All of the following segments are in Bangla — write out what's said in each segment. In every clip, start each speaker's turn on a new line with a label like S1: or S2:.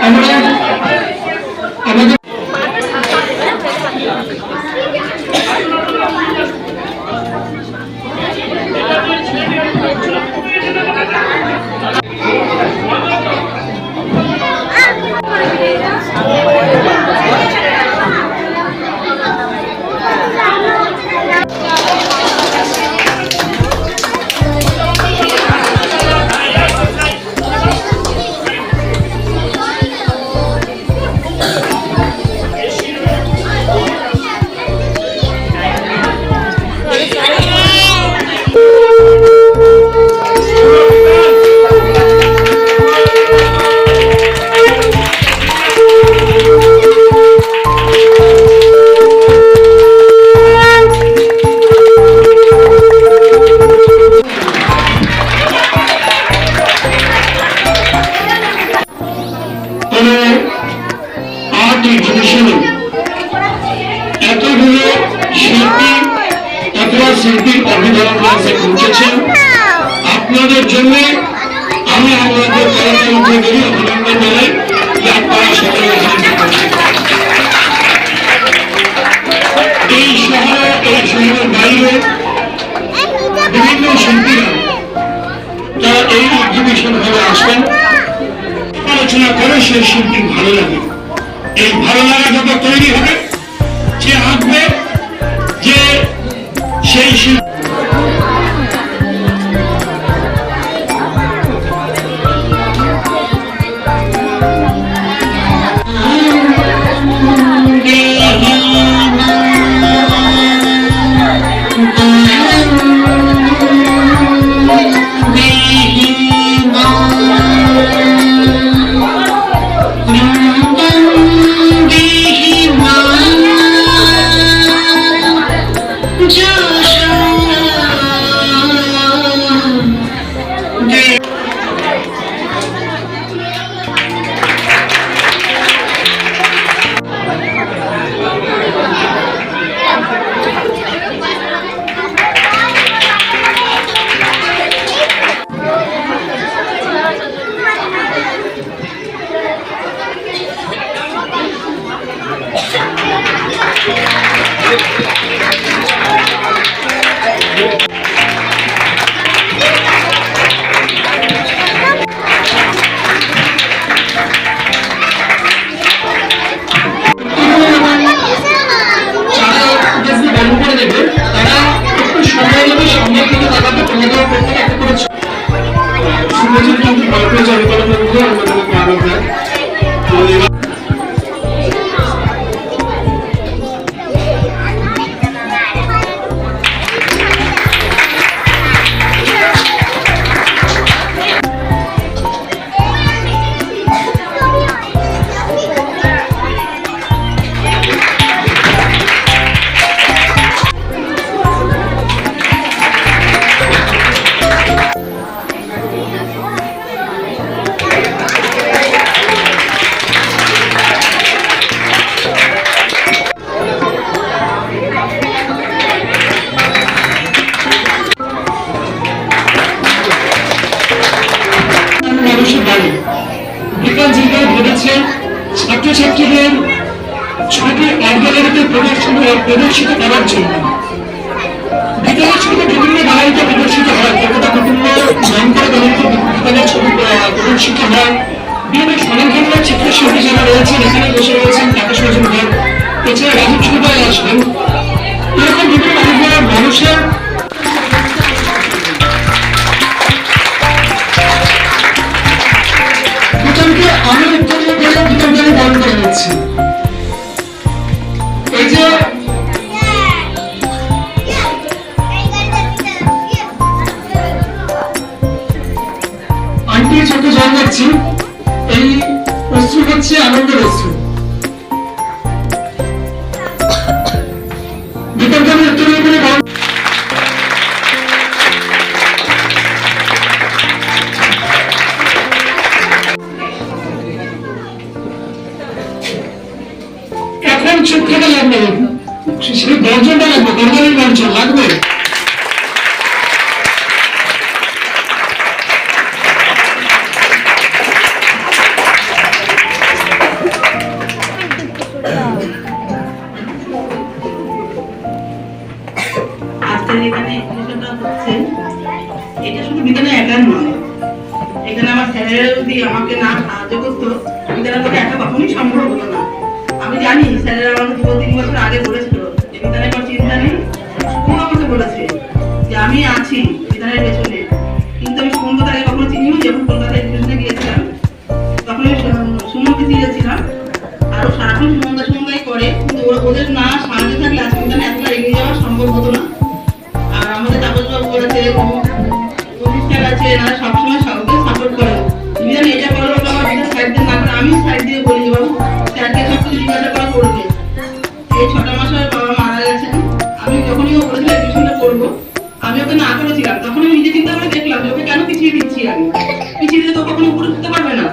S1: আমরা আমাদের এতগুলো শিল্পী অথবা শিল্পীর অভিধান ক্লাসে পৌঁছেছেন। আপনাদের জন্য আমি আমাদের কর্মচারীদের অভিনন্দন জানাই যে আপনারা সকলে এই শহরের বাইরে বিভিন্ন শিল্পীরা যারা এই এক্সিবিশন হলে আসেন আলোচনা করে সেই শিল্পী ভালো লাগে। এই ভালো লাগা যত তৈরি হবে যে আসবে যে সেই শিল্পী ছাত্রছাত্রীদের ছবি অর্গানাইজে প্রদর্শিত করার জন্য বিদ্যালয় ছবি বিভিন্ন গ্যালারিতে প্রদর্শিত হয়, কতটা বিভিন্ন বিদ্যালয়ের ছবি প্রদর্শিত হয়। বিভিন্ন স্বনামধন্য চিত্রশিল্পী যারা রয়েছেন এখানে বসে রয়েছেন তাকে সজন হয়, এছাড়া রাজীব সুবিধায় আসবেন। এরকম বিভিন্ন মানুষের আমি বিতর্কে বন্ধ করে দিচ্ছি। এই যে আন্টি ছোট জল যাচ্ছি, এই অস্ত্র হচ্ছে আনন্দের অস্ত্র। বিতর্কে আমি শিক্ষাটা লাগবে, সেই দর্জনটা লাগবে, দর্জনের দর্জন লাগবে।
S2: করছেন, এটা শুধু বিধানে একার নয়, এখানে আমার স্যারেরা যদি আমাকে না সাহায্য করতো, বিধানের পক্ষে একা কখনোই সম্ভব হতো না। আমি জানি স্যারেরা আমাকে 2-3 বছর আগে বলেছিল যে বিধানের কোনো চিন্তা নেই, সুমন আমাকে বলেছে যে আমি আছি বিধানের পেছনে। কিন্তু আমি সুমনকে আগে কখনো চিনিও, যখন কলকাতায় এডুকেশনে গিয়েছিলাম তখন আমি সুমনকে চিনেছিলাম। আরো সারাক্ষণ সুমনদাই করে, কিন্তু ওদের না সাহায্য থাকলে আজকে বিধানে এতটা এগিয়ে যাওয়া সম্ভব হতো না। আর আমাদের তাপসবাবু করেছে, প্রতিষ্ঠান আছে, এনারা সবসময় সবাইকে সাপোর্ট করে। বিধান এটা করো, আমার বিধান সাইড দিয়ে না করে আমি সাইড দিয়ে বলি যে বাবু স্যারকে সব কিছু জিজ্ঞাসা করা করবে। এই 6টা মাসে বাবা মারা গেছেন, আমি যখনই ও বলেছিল এডমিশনটা করবো, আমি ওকে না করেছিলাম। তখন আমি নিজে চিন্তা করে দেখলাম যে ওকে কেন পিছিয়ে দিচ্ছি। আমি পিছিয়ে দিলে তো কখনো উপরে উঠতে পারবে না,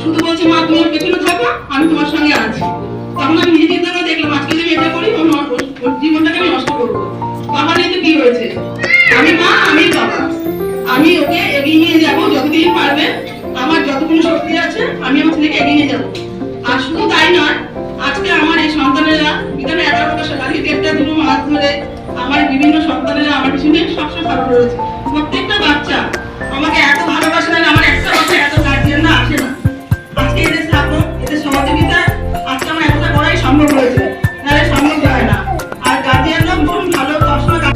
S2: শুধু বলছে মা তুমি ওর পেছনে থাকো, আমি তোমার সঙ্গে আছি। তখন আমি নিজে চিন্তা করে দেখলাম আজকে যদি এটা করি ওর জীবনটাকে আমি নষ্ট করবো। তাহলে তো কি হয়েছে, আমি মা আমি বাবা, আমি ওকে এগিয়ে নিয়ে যাবো যতদিন পারবে, আমার যতক্ষণ শক্তি আছে আমি আমার ছেলেকে এগিয়ে নিয়ে যাবো। আর শুধু তাই নয়, আজকে আমার এই সন্তানেরা বিধানে 11 বছর আগে একটা দুটো মাস ধরে আমার বিভিন্ন সন্তানেরা আমার পিছনে সবসময় সাপোর্ট রয়েছে। প্রত্যেকটা বাচ্চা আমাকে এত ভালোবাসে না, আমার একটা বাচ্চা এত গার্জিয়ানরা আসে না। আজকে এদের সাপোর্ট, এদের সহযোগিতা আজকে আমার এতটা করাই সম্ভব হয়েছে, নাহলে সম্ভব হয় না। আর গার্জিয়ানরা ভীষণ ভালো সবসময়।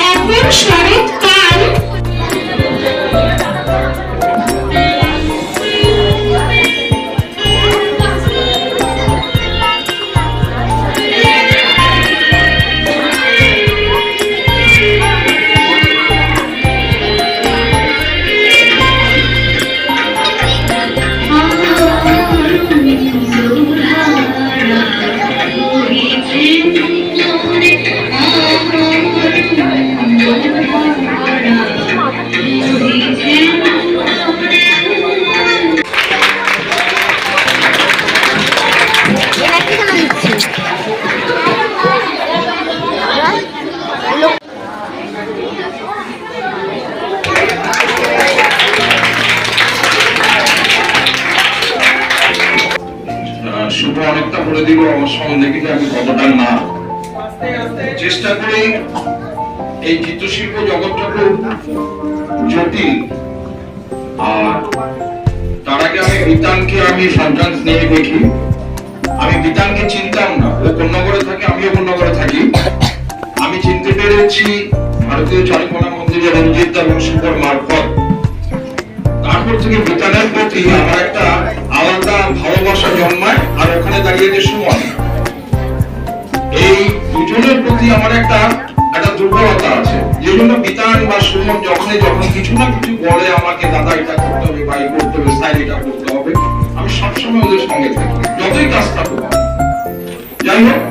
S3: এখন শরৎকাল
S4: শুভ অনেকটা বলে দিব আমার সম্বন্ধে, কিন্তু আমি কতটা না চেষ্টা করি। এই চিত্রশিল্প জগৎটা খুব জটিল, আর তার আগে আমি বিতানকে আমি সন্তান নিয়ে দেখি। আমি বিতানকে চিনতাম না, ও কন্যাগড়ে থাকে, আমিও কন্যাগড়ে থাকি। আমি চিনতে পেরেছি ভারতীয় চারুকলা মন্দিরের রঞ্জিত এবং শুভর মারফত। তারপর থেকে বিতানের প্রতি আমার একটা আলাদা ভালোবাসা জন্মায়। আর ওখানে দাঁড়িয়ে যে সুমন, এই দুজনের প্রতি আমার একটা দুর্বলতা আছে, যে জন্য বিতান বা সুমন যখন কিছু না কিছু বলে আমাকে, দাদা এটা করতে হবে বা এই করতে হবে, স্যার এটা করতে হবে, আমি সবসময় ওদের সঙ্গে থাকি, যতই কাজ থাকুক। যাই হোক,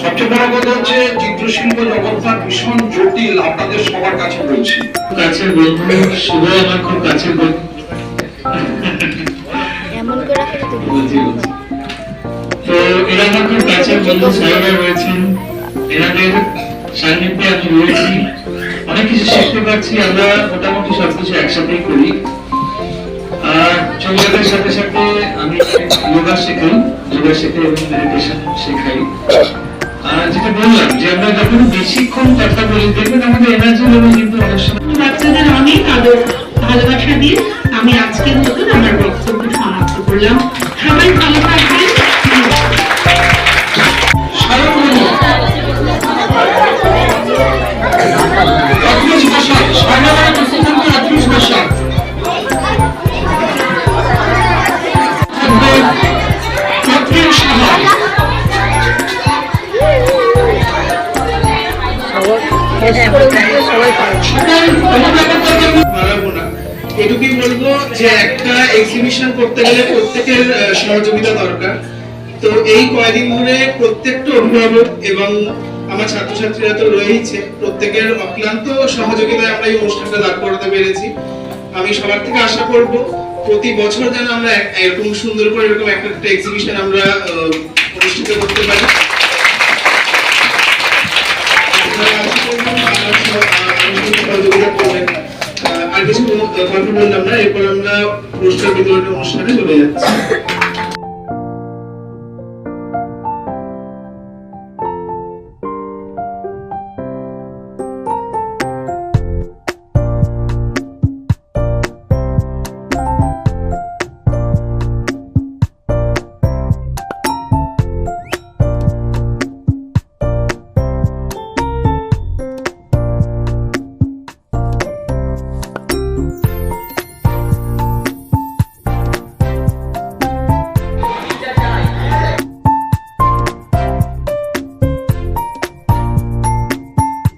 S4: সবচেয়ে বড় কথা হচ্ছে চিত্রশিল্প জগৎটা ভীষণ জটিল, আপনাদের সবার কাছে বলছি।
S1: কাছের বন্ধু শুভ আমার খুব কাছের বন্ধু। তো এরা আমার খুব কাছের বন্ধু, স্যারেরা রয়েছেন, এনাদের সান্নিধ্যে আমি রয়েছি, অনেক কিছু শিখতে পারছি। আমরা মোটামুটি সবকিছু একসাথেই করি। আর চন্দ্রদের সাথে সাথে আমি যোগা শেখাই এবং মেডিটেশন শেখাই। আর যেটা বললাম যে আমরা যখন বেশিক্ষণ কথা বলি দেখবেন আমাদের এনার্জি লেভেল কিন্তু অনেক সময়।
S3: বাচ্চাদের অনেক আদর ভালোবাসা দিয়ে আমি আজকের মতন আমার বক্তব্য সমাপ্ত করলাম। সবাই ভালো থাকবেন।
S5: এটুকুই বলবো যে একটা এক্সিবিশন করতে গেলে প্রত্যেকের সহযোগিতা দরকার। তো এই কয়েকদিন ধরে প্রত্যেকটা অভিভাবক এবং আমার ছাত্রছাত্রীরা তো রয়েছে, প্রত্যেকের অক্লান্ত সহযোগিতায় আমরা এই অনুষ্ঠানটা দাঁড় করাতে পেরেছি। আমি সবার থেকে আশা করব প্রতি বছর যেন আমরা এরকম সুন্দর করে এরকম একটা এক্সিবিশন আমরা অনুষ্ঠিত করতে পারি। আর কিছু কথা বললাম না, এরপর আমরা পুরস্কার বিতরণের অনুষ্ঠানে চলে যাচ্ছি।